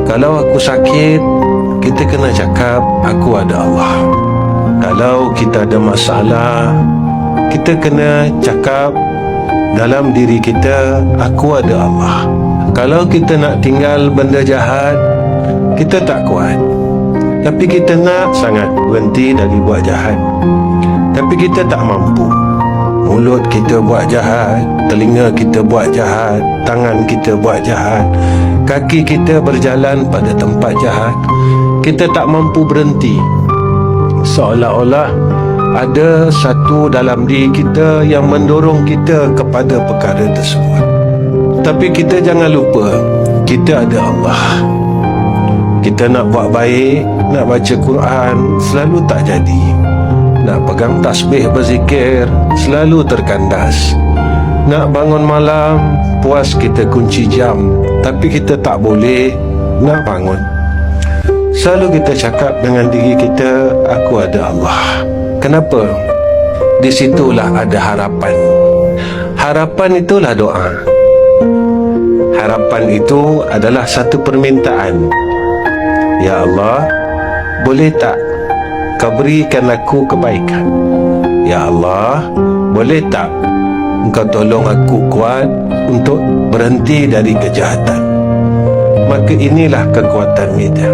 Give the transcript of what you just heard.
Kalau aku sakit, kita kena cakap aku ada Allah. Kalau kita ada masalah, kita kena cakap dalam diri kita aku ada Allah. Kalau kita nak tinggal benda jahat, kita tak kuat, tapi kita nak sangat berhenti dari buat jahat, tapi kita tak mampu. Mulut kita buat jahat, telinga kita buat jahat, tangan kita buat jahat, kaki kita berjalan pada tempat jahat. Kita tak mampu berhenti. Seolah-olah ada satu dalam diri kita yang mendorong kita kepada perkara tersebut. Tapi kita jangan lupa, kita ada Allah. Kita nak buat baik, nak baca Quran, selalu tak jadi. Nak pegang tasbih berzikir, selalu terkandas. Nak bangun malam, puas kita kunci jam, tapi kita tak boleh nak bangun. Selalu kita cakap dengan diri kita, aku ada Allah. Kenapa? Di situlah ada harapan. Harapan itulah doa. Harapan itu adalah satu permintaan. Ya Allah, boleh tak Kau berikan aku kebaikan? Ya Allah, boleh tak Engkau tolong aku kuat untuk berhenti dari kejahatan? Maka inilah kekuatan kita.